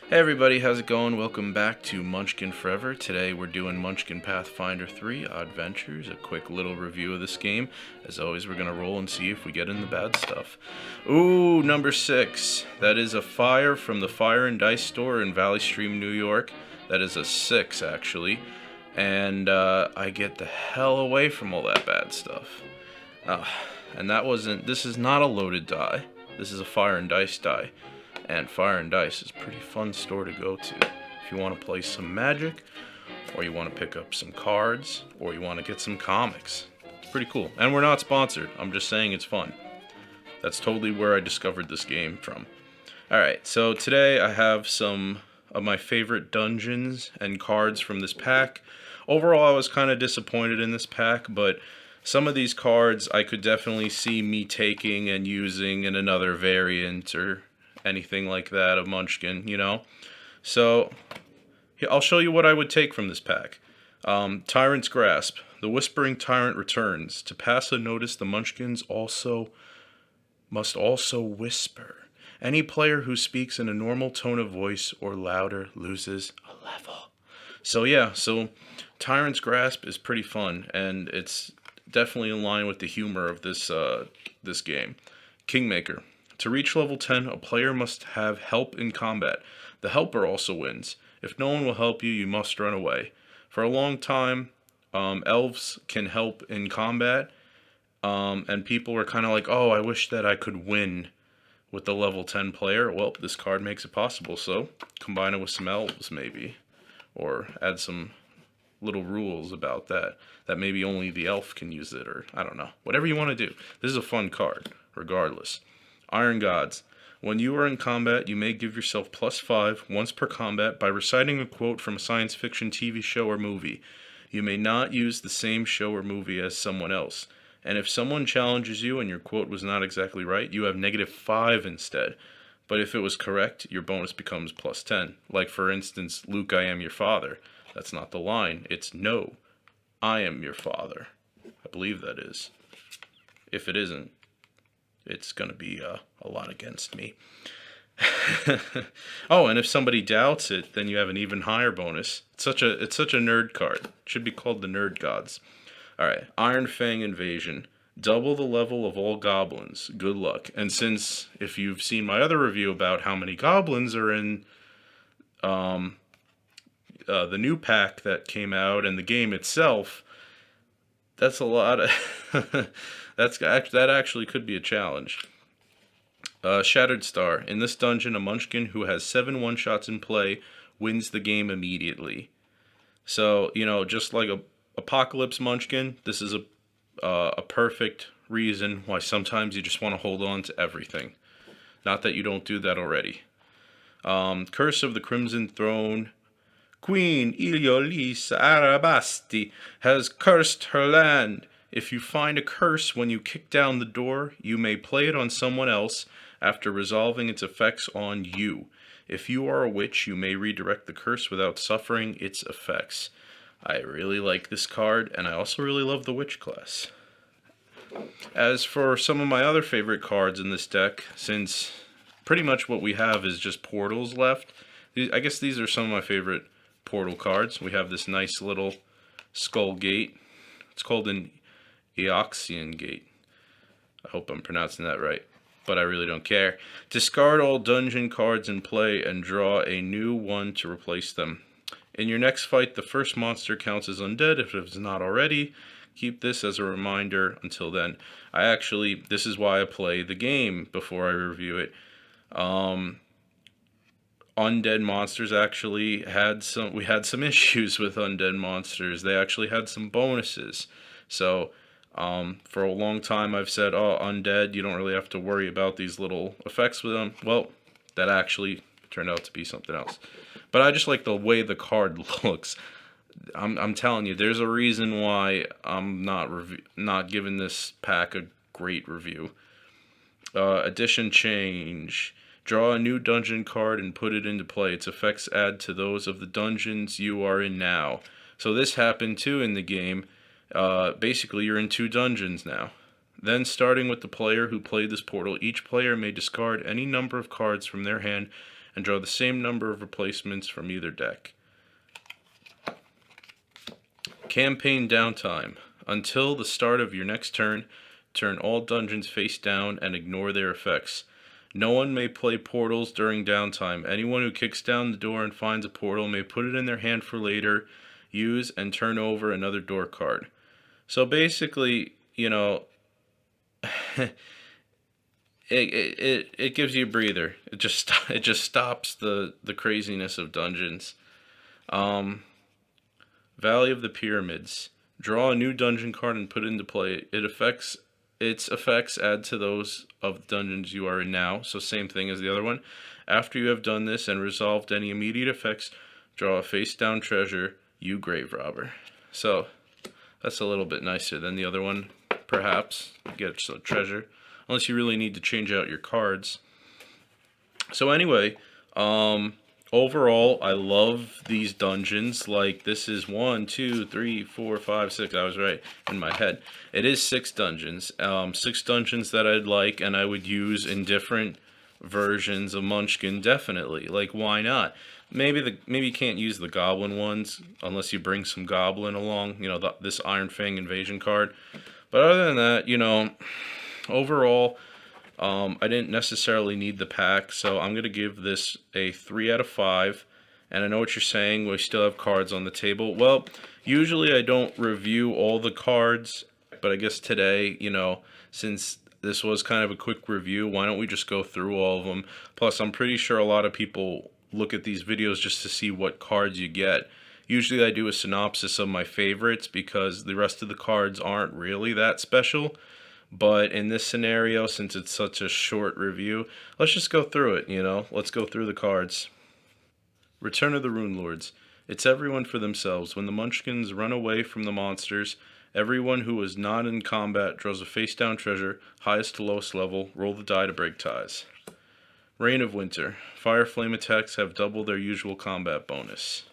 Hey everybody, how's it going? Welcome back to Munchkin Forever. Today we're doing Munchkin Pathfinder 3 Adventures, a quick little review of this game. As always, we're going to roll and see if we get in the bad stuff. Ooh, number 6. That is a fire from the Fire and Dice store in Valley Stream, New York. That is a 6, actually. And I get the hell away from all that bad stuff. And this is not a loaded die. This is a Fire and Dice die. And Fire and Dice is a pretty fun store to go to if you want to play some Magic, or you want to pick up some cards, or you want to get some comics. It's pretty cool. And we're not sponsored. I'm just saying it's fun. That's totally where I discovered this game from. Alright, so today I have some of my favorite dungeons and cards from this pack. Overall, I was kind of disappointed in this pack, but some of these cards I could definitely see me taking and using in another variant or anything like that of Munchkin, you know? So, I'll show you what I would take from this pack. Tyrant's Grasp. The Whispering Tyrant returns. To pass a notice, the Munchkins must also whisper. Any player who speaks in a normal tone of voice or louder loses a level. So Tyrant's Grasp is pretty fun, and it's definitely in line with the humor of this game. Kingmaker. To reach level 10, a player must have help in combat. The helper also wins. If no one will help you, you must run away. For a long time, elves can help in combat, and people were kind of like, oh, I wish that I could win with the level 10 player. Well, this card makes it possible, so combine it with some elves maybe, or add some little rules about that maybe only the elf can use it, or I don't know. Whatever you want to do. This is a fun card, regardless. Iron Gods. When you are in combat, you may give yourself +5 once per combat by reciting a quote from a science fiction TV show or movie. You may not use the same show or movie as someone else. And if someone challenges you and your quote was not exactly right, you have -5 instead. But if it was correct, your bonus becomes +10. Like, for instance, Luke, I am your father. That's not the line. It's no, I am your father. I believe that is. If it isn't, it's going to be a lot against me. Oh, and if somebody doubts it, then you have an even higher bonus. It's such a nerd card. It should be called the Nerd Gods. All right, Iron Fang Invasion. Double the level of all goblins. Good luck. And since, if you've seen my other review about how many goblins are in the new pack that came out and the game itself, that's a lot of that actually could be a challenge. Shattered Star. In this dungeon, a Munchkin who has 7 one-shots in play wins the game immediately. So, just like a Apocalypse Munchkin, this is a perfect reason why sometimes you just want to hold on to everything. Not that you don't do that already. Curse of the Crimson Throne. Queen Iliolisa Arabasti has cursed her land. If you find a curse when you kick down the door, you may play it on someone else after resolving its effects on you. If you are a witch, you may redirect the curse without suffering its effects. I really like this card, and I also really love the witch class. As for some of my other favorite cards in this deck, since pretty much what we have is just portals left, I guess these are some of my favorite portal cards. We have this nice little skull gate. It's called an Eoxian Gate. I hope I'm pronouncing that right, but I really don't care. Discard all dungeon cards in play and draw a new one to replace them. In your next fight, the first monster counts as undead if it's not already. Keep this as a reminder until then. This is why I play the game before I review it. Undead monsters actually we had some issues with undead monsters. They actually had some bonuses. So, for a long time I've said, oh, undead, you don't really have to worry about these little effects with them. Well, that actually turned out to be something else. But I just like the way the card looks. I'm telling you, there's a reason why I'm not giving this pack a great review. Addition change. Draw a new dungeon card and put it into play. Its effects add to those of the dungeons you are in now. So this happened too in the game. Basically, you're in 2 dungeons now. Then, starting with the player who played this portal, each player may discard any number of cards from their hand and draw the same number of replacements from either deck. Campaign downtime. Until the start of your next turn, turn all dungeons face down and ignore their effects. No one may play portals during downtime. Anyone who kicks down the door and finds a portal may put it in their hand for later, use, and turn over another door card. So basically, you know, it gives you a breather. It just stops the craziness of dungeons. Valley of the Pyramids. Draw a new dungeon card and put it into play. Its effects add to those of the dungeons you are in now, so same thing as the other one. After you have done this and resolved any immediate effects, draw a face-down treasure, you grave robber. So, that's a little bit nicer than the other one, perhaps. Get a treasure, unless you really need to change out your cards. So anyway, overall, I love these dungeons. Like, this is 1, 2, 3, 4, 5, 6. I was right in my head. It is 6 dungeons. 6 dungeons that I'd like and I would use in different versions of Munchkin, definitely. Like, why not? Maybe you can't use the Goblin ones unless you bring some Goblin along. You know, this Iron Fang invasion card. But other than that, you know, overall, I didn't necessarily need the pack, so I'm going to give this a 3 out of 5. And I know what you're saying, we still have cards on the table. Well, usually I don't review all the cards, but I guess today, you know, since this was kind of a quick review, why don't we just go through all of them? Plus, I'm pretty sure a lot of people look at these videos just to see what cards you get. Usually I do a synopsis of my favorites because the rest of the cards aren't really that special. But in this scenario, since it's such a short review, let's just go through it, you know? Let's go through the cards. Return of the Rune Lords. It's everyone for themselves. When the Munchkins run away from the monsters, everyone who is not in combat draws a face-down treasure, highest to lowest level, roll the die to break ties. Reign of Winter. Fire flame attacks have double their usual combat bonus.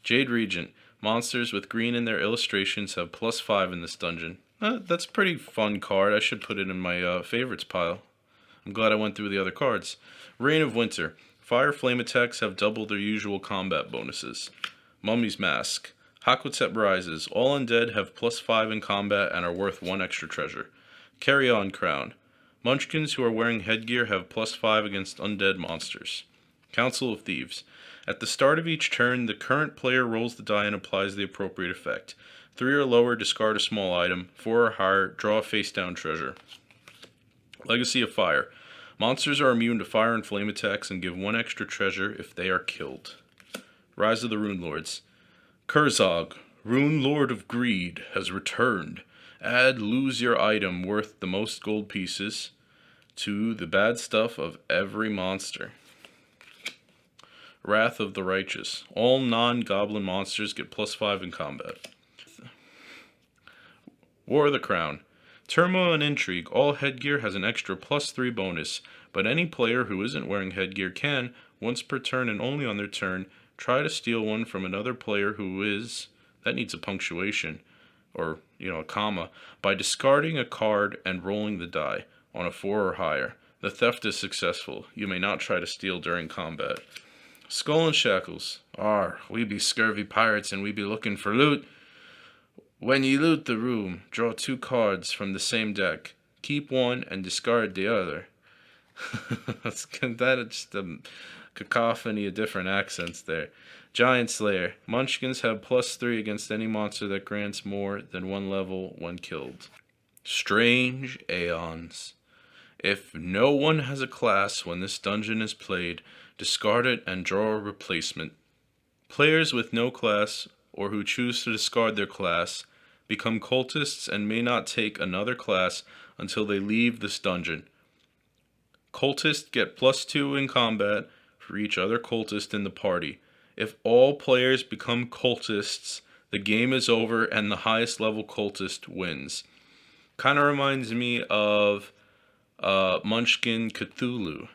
Jade Regent. Monsters with green in their illustrations have +5 in this dungeon. That's a pretty fun card. I should put it in my favorites pile. I'm glad I went through the other cards. Reign of Winter. Fire flame attacks have double their usual combat bonuses. Mummy's Mask. Hakwatep Rises. All undead have +5 in combat and are worth 1 extra treasure. Carry On Crown. Munchkins who are wearing headgear have +5 against undead monsters. Council of Thieves. At the start of each turn, the current player rolls the die and applies the appropriate effect. 3 or lower, discard a small item. 4 or higher, draw a face-down treasure. Legacy of Fire. Monsters are immune to fire and flame attacks and give 1 extra treasure if they are killed. Rise of the Rune Lords. Kurzog, Rune Lord of Greed, has returned. Lose your item worth the most gold pieces to the bad stuff of every monster. Wrath of the Righteous. All non-goblin monsters get +5 in combat. War of the Crown. Turmoil and Intrigue. All headgear has an extra +3 bonus, but any player who isn't wearing headgear can, once per turn and only on their turn, try to steal one from another player who is... That needs a punctuation, or, you know, a comma, by discarding a card and rolling the die on a 4 or higher. The theft is successful. You may not try to steal during combat. Skull and Shackles. We be scurvy pirates and we be looking for loot. When you loot the room, draw 2 cards from the same deck. Keep one and discard the other. That's just a cacophony of different accents there. Giant Slayer. Munchkins have +3 against any monster that grants more than 1 level when killed. Strange Aeons. If no one has a class when this dungeon is played, discard it and draw a replacement. Players with no class, or who choose to discard their class, become cultists and may not take another class until they leave this dungeon. Cultists get +2 in combat for each other cultist in the party. If all players become cultists, the game is over and the highest level cultist wins. Kind of reminds me of Munchkin Cthulhu,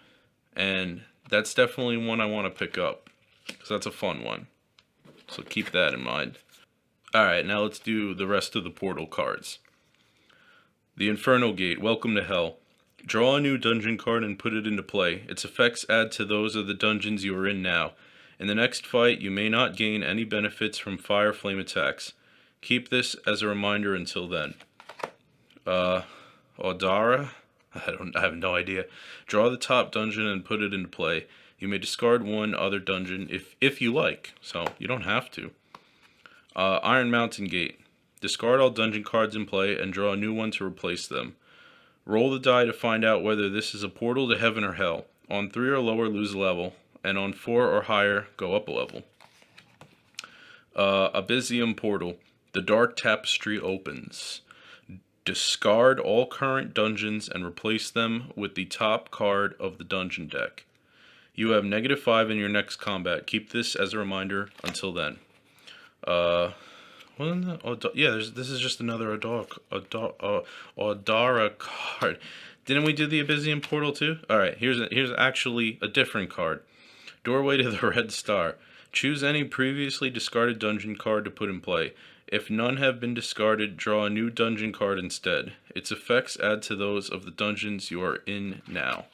and that's definitely one I want to pick up, because that's a fun one. So keep that in mind. Alright, now let's do the rest of the portal cards. The Inferno Gate, Welcome to Hell. Draw a new dungeon card and put it into play. Its effects add to those of the dungeons you are in now. In the next fight, you may not gain any benefits from fire flame attacks. Keep this as a reminder until then. Odara? I have no idea. Draw the top dungeon and put it into play. You may discard one other dungeon if you like, so you don't have to. Iron Mountain Gate. Discard all dungeon cards in play and draw a new one to replace them. Roll the die to find out whether this is a portal to heaven or hell. On 3 or lower, lose a level, and on 4 or higher, go up a level. Abyssium Portal. The Dark Tapestry opens. Discard all current dungeons and replace them with the top card of the dungeon deck. You have -5 in your next combat. Keep this as a reminder until then. This is just another Odara card. Didn't we do the Abyssium Portal too? Alright, here's actually a different card. Doorway to the Red Star. Choose any previously discarded dungeon card to put in play. If none have been discarded, draw a new dungeon card instead. Its effects add to those of the dungeons you are in now.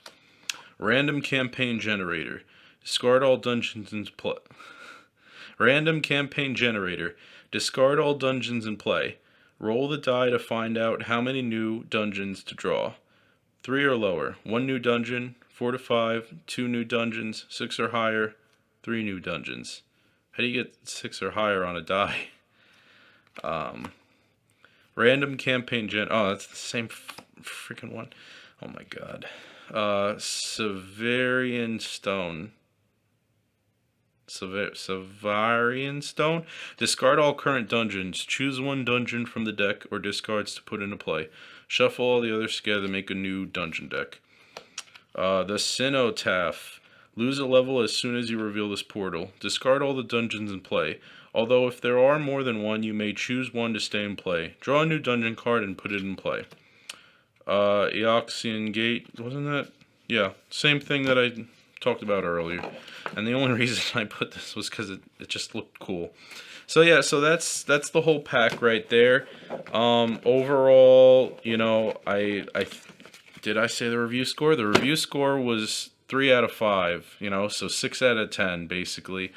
Random Campaign Generator. Discard all dungeons in play. Random Campaign Generator. Discard all dungeons in play. Roll the die to find out how many new dungeons to draw. 3 or lower. 1 new dungeon. 4 to 5. 2 new dungeons. 6 or higher. 3 new dungeons. How do you get 6 or higher on a die? Random Campaign Oh, that's the same freaking one. Oh my god. Severian Stone. Severian Stone. Discard all current dungeons. Choose one dungeon from the deck or discards to put into play. Shuffle all the others together to make a new dungeon deck. The Cenotaph. Lose a level as soon as you reveal this portal. Discard all the dungeons in play. Although if there are more than one, you may choose one to stay in play. Draw a new dungeon card and put it in play. Eoxian Gate. Wasn't that? Yeah, same thing that I talked about earlier. And the only reason I put this was because it just looked cool. So yeah, so that's the whole pack right there. Overall, you know, did I say the review score? The review score was 3 out of 5, you know, so 6 out of 10 basically.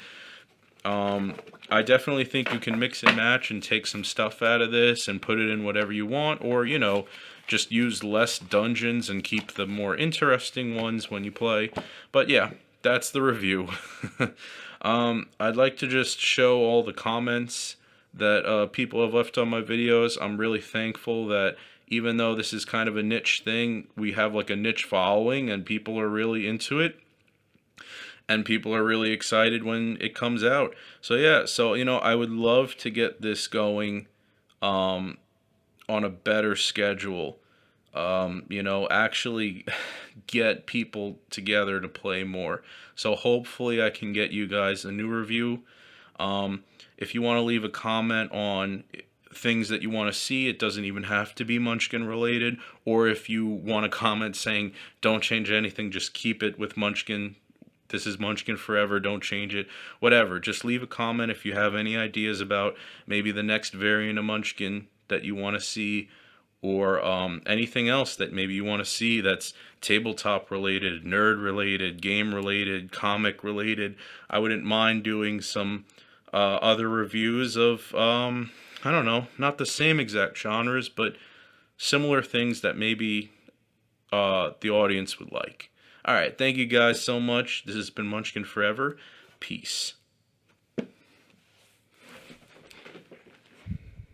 I definitely think you can mix and match and take some stuff out of this and put it in whatever you want, or, you know, just use less dungeons and keep the more interesting ones when you play. But yeah, that's the review. I'd like to just show all the comments that people have left on my videos. I'm really thankful that even though this is kind of a niche thing, we have like a niche following and people are really into it. And people are really excited when it comes out. So yeah, so you know, I would love to get this going on a better schedule. You know, actually get people together to play more. So hopefully I can get you guys a new review. If you want to leave a comment on things that you want to see, it doesn't even have to be Munchkin related. Or if you want to comment saying, don't change anything, just keep it with Munchkin. This is Munchkin forever, don't change it. Whatever, just leave a comment if you have any ideas about maybe the next variant of Munchkin that you want to see, or anything else that maybe you want to see that's tabletop related, nerd related, game related, comic related. I wouldn't mind doing some other reviews of, I don't know, not the same exact genres, but similar things that maybe the audience would like. Alright, thank you guys so much. This has been Munchkin Forever. Peace.